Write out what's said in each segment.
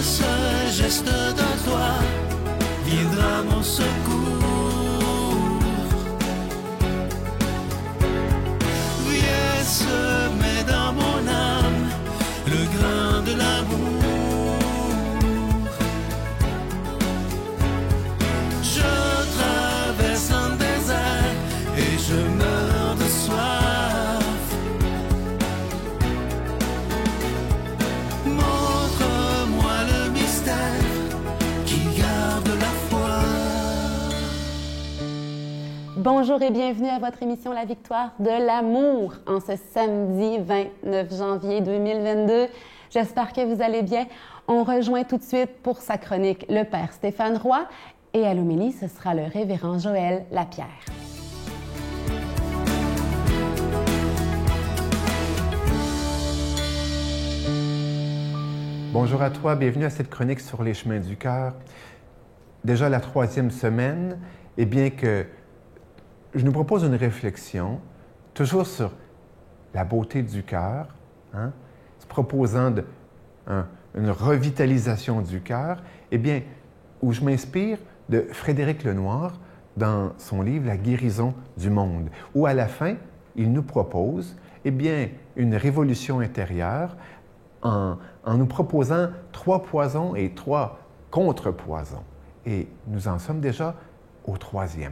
seul geste de toi viendra mon secours. Viens semer dans mon âme le grain de l'amour. Je traverse un désert et je meurs de soif. Montre-moi le mystère qui garde la foi. Bonjour et bienvenue à votre émission La Victoire de l'amour en ce samedi 29 janvier 2022. J'espère que vous allez bien. On rejoint tout de suite pour sa chronique le Père Stéphane Roy et à l'homélie, ce sera le révérend Joël Lapierre. Bonjour à toi, bienvenue à cette chronique sur les chemins du cœur. Déjà la 3e semaine, et bien que je nous propose une réflexion, toujours sur la beauté du cœur, se proposant une revitalisation du cœur, et bien, où je m'inspire de Frédéric Lenoir dans son livre « La guérison du monde », où à la fin, il nous propose, eh bien, une révolution intérieure en nous proposant 3 poisons et 3 contre-poisons. Et nous en sommes déjà au 3e.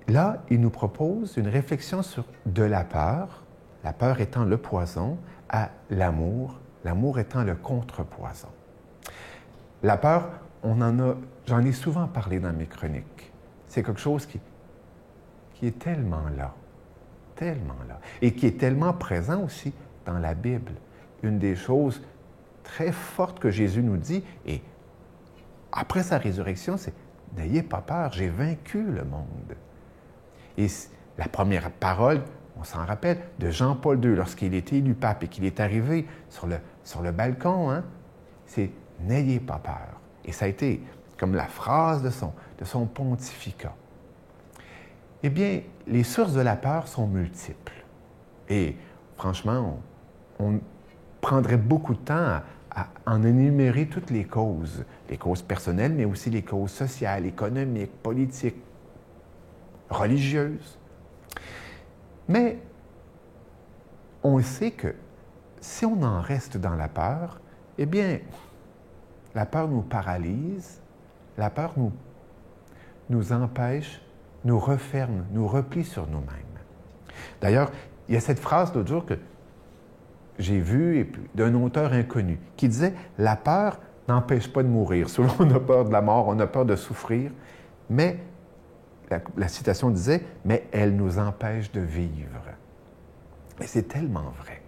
Là, il nous propose une réflexion sur de la peur étant le poison, à l'amour étant le contre-poison. La peur, j'en ai souvent parlé dans mes chroniques. C'est quelque chose qui est tellement là, et qui est tellement présent aussi dans la Bible. Une des choses très fortes que Jésus nous dit, et après sa résurrection, c'est « N'ayez pas peur, j'ai vaincu le monde ». Et la première parole, on s'en rappelle, de Jean-Paul II, lorsqu'il était élu pape et qu'il est arrivé sur le balcon, c'est « N'ayez pas peur ». Et ça a été comme la phrase de son pontificat. Eh bien, les sources de la peur sont multiples. Et franchement, on prendrait beaucoup de temps à en énumérer toutes les causes personnelles, mais aussi les causes sociales, économiques, politiques, religieuses. Mais on sait que si on en reste dans la peur, eh bien, la peur nous paralyse, la peur nous empêche, nous referme, nous replie sur nous-mêmes. D'ailleurs, il y a cette phrase l'autre jour que j'ai vue d'un auteur inconnu qui disait « La peur n'empêche pas de mourir. » Souvent, on a peur de la mort, on a peur de souffrir, mais la citation disait « Mais elle nous empêche de vivre. » Et c'est tellement vrai.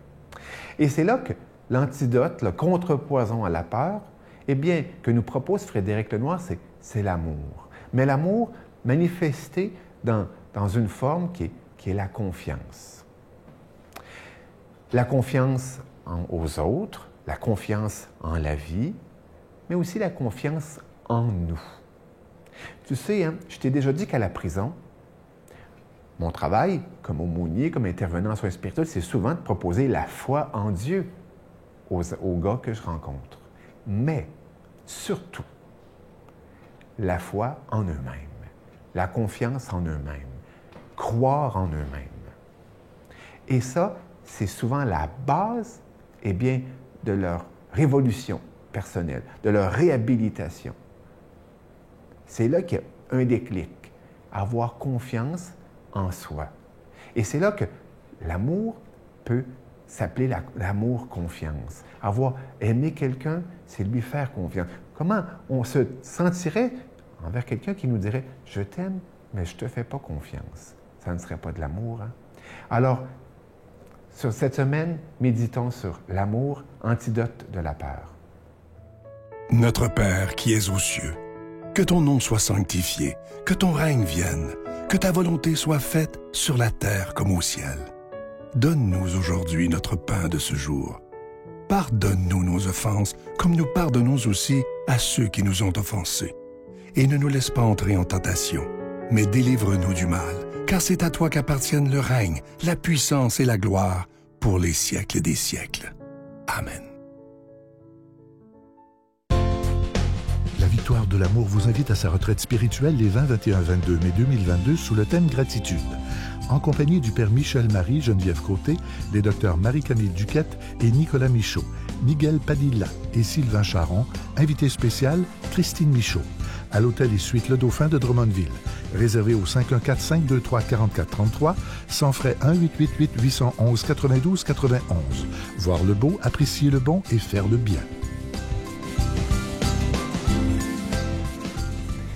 Et c'est là que l'antidote, le contrepoison à la peur, eh bien, que nous propose Frédéric Lenoir, c'est l'amour. Mais l'amour manifesté dans une forme qui est la confiance. La confiance aux autres, la confiance en la vie, mais aussi la confiance en nous. Tu sais, je t'ai déjà dit qu'à la prison, mon travail comme aumônier, comme intervenant en soins spirituels, c'est souvent de proposer la foi en Dieu aux gars que je rencontre. Mais surtout, la foi en eux-mêmes, la confiance en eux-mêmes, croire en eux-mêmes. Et ça, c'est souvent la base, eh bien, de leur révolution personnelle, de leur réhabilitation. C'est là qu'il y a un déclic, avoir confiance en soi. Et c'est là que l'amour peut s'appeler l'amour-confiance. Avoir aimé quelqu'un, c'est lui faire confiance. Comment on se sentirait envers quelqu'un qui nous dirait « Je t'aime, mais je ne te fais pas confiance ». Ça ne serait pas de l'amour, Alors, sur cette semaine, méditons sur l'amour, antidote de la peur. Notre Père qui es aux cieux, que ton nom soit sanctifié, que ton règne vienne, que ta volonté soit faite sur la terre comme au ciel. Donne-nous aujourd'hui notre pain de ce jour. Pardonne-nous nos offenses, comme nous pardonnons aussi à ceux qui nous ont offensés. Et ne nous laisse pas entrer en tentation, mais délivre-nous du mal, car c'est à toi qu'appartiennent le règne, la puissance et la gloire pour les siècles des siècles. Amen. La Victoire de l'amour vous invite à sa retraite spirituelle les 20, 21, 22 mai 2022 sous le thème Gratitude. En compagnie du Père Michel Marie, Geneviève Côté, des docteurs Marie-Camille Duquette et Nicolas Michaud, Miguel Padilla et Sylvain Charon, invité spécial Christine Michaud, à l'hôtel et suite Le Dauphin de Drummondville. Réservé au 514-523-4433, sans frais 1-888-811-92-91. Voir le beau, apprécier le bon et faire le bien.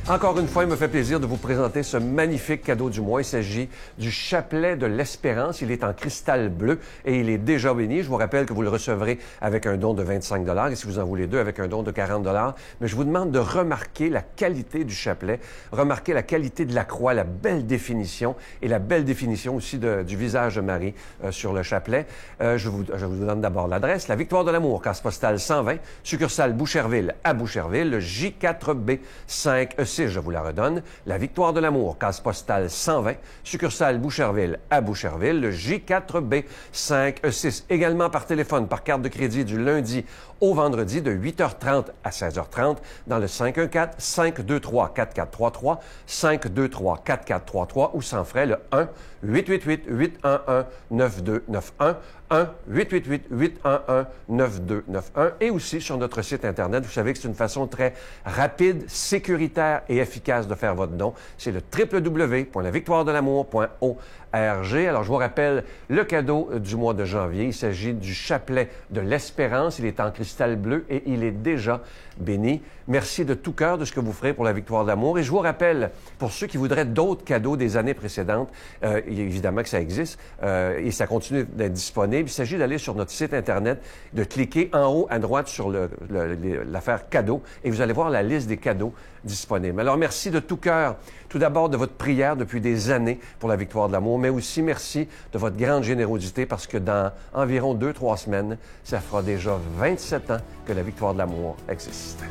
Encore une fois, il me fait plaisir de vous présenter ce magnifique cadeau du mois. Il s'agit du chapelet de l'Espérance. Il est en cristal bleu et il est déjà béni. Je vous rappelle que vous le recevrez avec un don de 25 $ et si vous en voulez deux, avec un don de 40 $. Mais je vous demande de remarquer la qualité du chapelet, remarquer la qualité de la croix, la belle définition et la belle définition aussi du visage de Marie sur le chapelet. Je vous donne d'abord l'adresse. La Victoire de l'amour, case postale 120, succursale Boucherville à Boucherville, le J4B 5E6. Je vous la redonne. La Victoire de l'amour, case postale 120, succursale Boucherville à Boucherville, le J4B 5E6. Également par téléphone, par carte de crédit du lundi au vendredi de 8h30 à 16h30 dans le 514-523-4433, 523-4433 ou sans frais le 1-888-811-9291, 1-888-811-9291 et aussi sur notre site Internet. Vous savez que c'est une façon très rapide, sécuritaire et efficace de faire votre don. C'est le www.lavictoiredelamour.org. Alors, je vous rappelle le cadeau du mois de janvier. Il s'agit du chapelet de l'Espérance. Il est en cristal bleu et il est déjà béni. Merci de tout cœur de ce que vous ferez pour la Victoire de l'amour. Et je vous rappelle, pour ceux qui voudraient d'autres cadeaux des années précédentes, évidemment que ça existe et ça continue d'être disponible. Il s'agit d'aller sur notre site Internet, de cliquer en haut à droite sur l'affaire cadeaux et vous allez voir la liste des cadeaux disponibles. Alors, merci de tout cœur, tout d'abord de votre prière depuis des années pour la Victoire de l'amour, mais aussi merci de votre grande générosité parce que dans environ 2-3 semaines, ça fera déjà 27 ans que la Victoire de l'amour existe.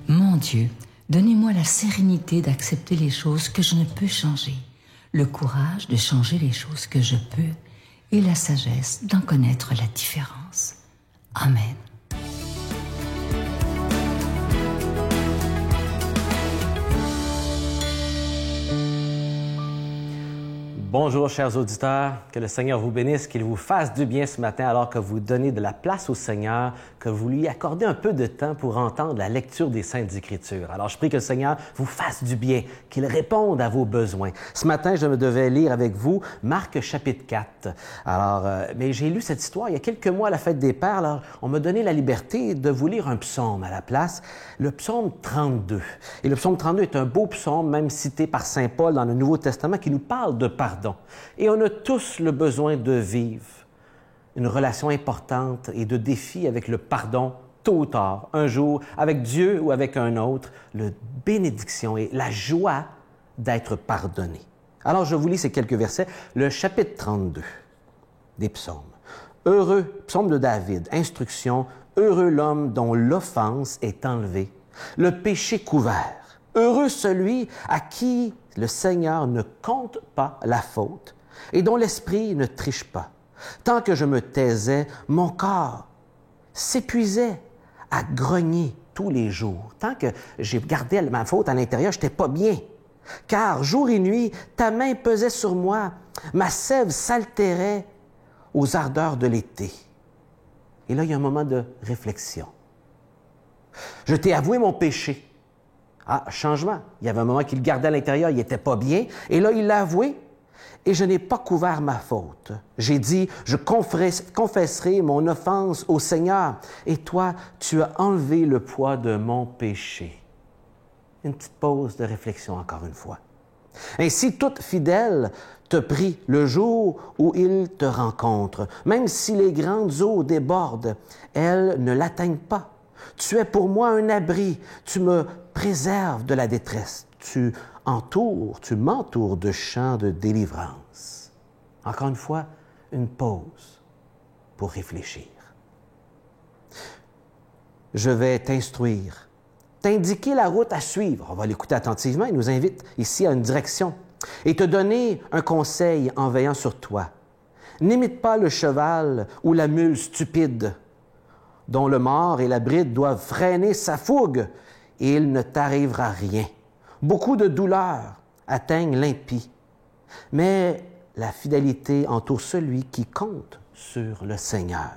Mon Dieu, donnez-moi la sérénité d'accepter les choses que je ne peux changer, le courage de changer les choses que je peux et la sagesse d'en connaître la différence. Amen. Bonjour, chers auditeurs. Que le Seigneur vous bénisse, qu'il vous fasse du bien ce matin alors que vous donnez de la place au Seigneur, que vous lui accordez un peu de temps pour entendre la lecture des Saintes Écritures. Alors, je prie que le Seigneur vous fasse du bien, qu'il réponde à vos besoins. Ce matin, je devais lire avec vous Marc chapitre 4. Alors, mais j'ai lu cette histoire il y a quelques mois à la Fête des Pères. Alors, on m'a donné la liberté de vous lire un psaume à la place, le psaume 32. Et le psaume 32 est un beau psaume, même cité par saint Paul dans le Nouveau Testament, qui nous parle de pardon. Et on a tous le besoin de vivre une relation importante et de défi avec le pardon tôt ou tard, un jour, avec Dieu ou avec un autre, la bénédiction et la joie d'être pardonné. Alors, je vous lis ces quelques versets, le chapitre 32 des psaumes. Heureux, psaume de David, instruction, heureux l'homme dont l'offense est enlevée, le péché couvert. Heureux celui à qui le Seigneur ne compte pas la faute et dont l'esprit ne triche pas. Tant que je me taisais, mon corps s'épuisait à grogner tous les jours. Tant que j'ai gardé ma faute à l'intérieur, je n'étais pas bien. Car jour et nuit, ta main pesait sur moi, ma sève s'altérait aux ardeurs de l'été. Et là, il y a un moment de réflexion. Je t'ai avoué mon péché. Ah, changement. Il y avait un moment qu'il gardait à l'intérieur, il n'était pas bien. Et là, il l'a avoué. Et je n'ai pas couvert ma faute. J'ai dit, je confesserai mon offense au Seigneur. Et toi, tu as enlevé le poids de mon péché. Une petite pause de réflexion encore une fois. Ainsi, toute fidèle te prie le jour où il te rencontre. Même si les grandes eaux débordent, elles ne l'atteignent pas. Tu es pour moi un abri, tu me préserves de la détresse, tu m'entoures de chants de délivrance. Encore une fois, une pause pour réfléchir. Je vais t'instruire, t'indiquer la route à suivre. On va l'écouter attentivement, il nous invite ici à une direction. Et te donner un conseil en veillant sur toi. N'imite pas le cheval ou la mule stupide, dont le mors et la bride doivent freiner sa fougue, et il ne t'arrivera rien. Beaucoup de douleurs atteignent l'impie, mais la fidélité entoure celui qui compte sur le Seigneur.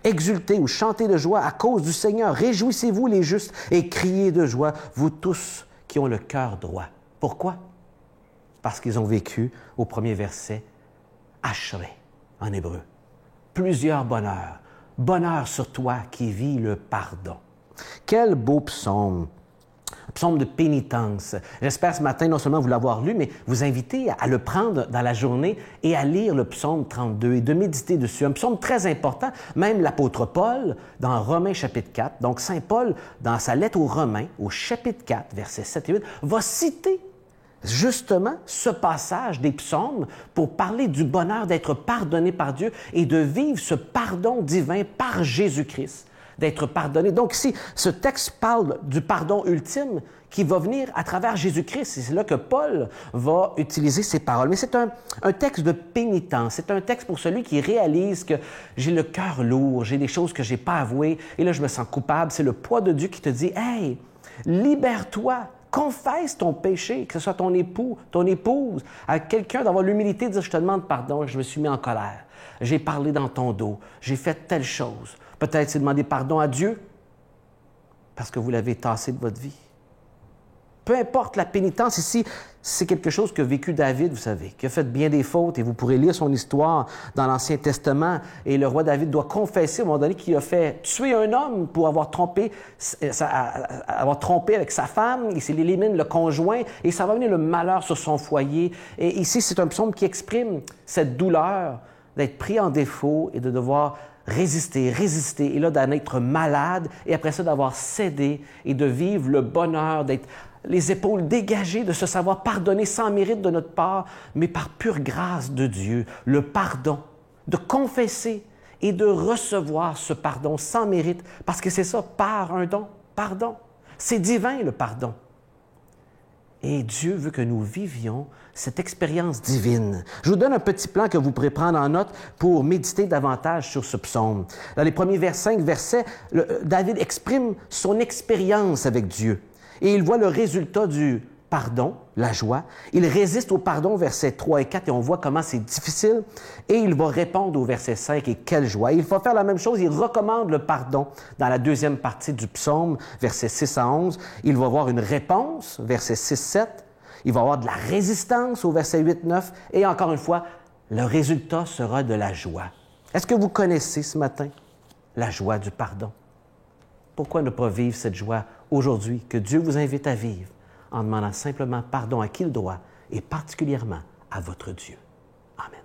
Exultez ou chantez de joie à cause du Seigneur. Réjouissez-vous les justes et criez de joie, vous tous qui ont le cœur droit. Pourquoi? Parce qu'ils ont vécu, au premier verset, Ashré en hébreu. Plusieurs bonheurs. Bonheur sur toi qui vis le pardon. Quel beau psaume! Psaume de pénitence. J'espère ce matin non seulement vous l'avoir lu, mais vous inviter à le prendre dans la journée et à lire le psaume 32 et de méditer dessus. Un psaume très important. Même l'apôtre Paul, dans Romains chapitre 4, donc Saint Paul, dans sa lettre aux Romains, au chapitre 4, versets 7 et 8, va citer justement ce passage des psaumes pour parler du bonheur d'être pardonné par Dieu et de vivre ce pardon divin par Jésus-Christ. D'être pardonné. Donc ici, ce texte parle du pardon ultime qui va venir à travers Jésus-Christ. Et c'est là que Paul va utiliser ces paroles. Mais c'est un texte de pénitence. C'est un texte pour celui qui réalise que j'ai le cœur lourd, j'ai des choses que je n'ai pas avouées, et là, je me sens coupable. C'est le poids de Dieu qui te dit « Hey, libère-toi! » Confesse ton péché, que ce soit ton époux, ton épouse, à quelqu'un d'avoir l'humilité de dire « Je te demande pardon, je me suis mis en colère. J'ai parlé dans ton dos, j'ai fait telle chose. » Peut-être c'est demander pardon à Dieu parce que vous l'avez tassé de votre vie. Peu importe la pénitence ici, c'est quelque chose que vécu David, vous savez, qui a fait bien des fautes, et vous pourrez lire son histoire dans l'Ancien Testament. Et le roi David doit confesser à un moment donné qu'il a fait tuer un homme pour avoir trompé avec sa femme, il s'élimine le conjoint, et ça va venir le malheur sur son foyer. Et ici, c'est un psaume qui exprime cette douleur d'être pris en défaut et de devoir résister, et là d'en être malade, et après ça d'avoir cédé et de vivre le bonheur d'être les épaules dégagées, de se savoir pardonner sans mérite de notre part, mais par pure grâce de Dieu, le pardon, de confesser et de recevoir ce pardon sans mérite, parce que c'est ça, par un don, pardon. C'est divin le pardon. Et Dieu veut que nous vivions cette expérience divine. Je vous donne un petit plan que vous pourrez prendre en note pour méditer davantage sur ce psaume. Dans les premiers 5 versets, David exprime son expérience avec Dieu. Et il voit le résultat du pardon, la joie. Il résiste au pardon, versets 3 et 4, et on voit comment c'est difficile. Et il va répondre au verset 5, et quelle joie. Il va faire la même chose, il recommande le pardon dans la deuxième partie du psaume, versets 6 à 11. Il va avoir une réponse, versets 6-7. Il va avoir de la résistance au verset 8-9. Et encore une fois, le résultat sera de la joie. Est-ce que vous connaissez ce matin la joie du pardon? Pourquoi ne pas vivre cette joie aujourd'hui que Dieu vous invite à vivre en demandant simplement pardon à qui le doit et particulièrement à votre Dieu? Amen.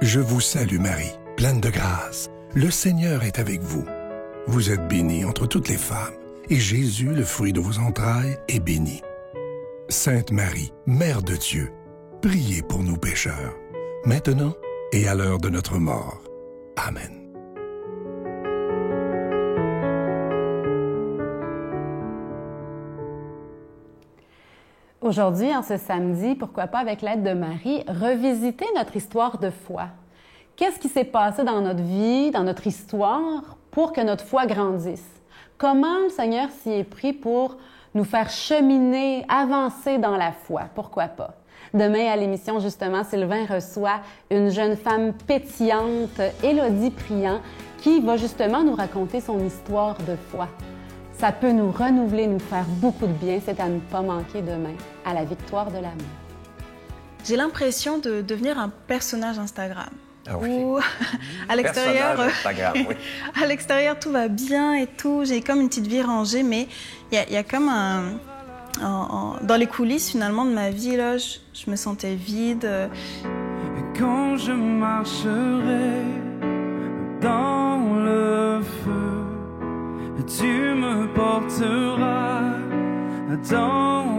Je vous salue Marie, pleine de grâce. Le Seigneur est avec vous. Vous êtes bénie entre toutes les femmes, et Jésus, le fruit de vos entrailles, est béni. Sainte Marie, Mère de Dieu, priez pour nous pécheurs, maintenant et à l'heure de notre mort. Amen. Aujourd'hui, en ce samedi, pourquoi pas avec l'aide de Marie, revisiter notre histoire de foi. Qu'est-ce qui s'est passé dans notre vie, dans notre histoire, pour que notre foi grandisse? Comment le Seigneur s'y est pris pour nous faire cheminer, avancer dans la foi? Pourquoi pas? Demain, à l'émission, justement, Sylvain reçoit une jeune femme pétillante, Élodie Priant, qui va justement nous raconter son histoire de foi. Ça peut nous renouveler, nous faire beaucoup de bien. C'est à ne pas manquer demain, à la victoire de l'amour. J'ai l'impression de devenir un personnage Instagram. Ah oui. Où, à l'extérieur, oui. à l'extérieur, tout va bien et tout. J'ai comme une petite vie rangée, mais il y a comme un... dans les coulisses, finalement, de ma vie, là, je me sentais vide. Et quand je marcherai dans le feu, tu me porteras dans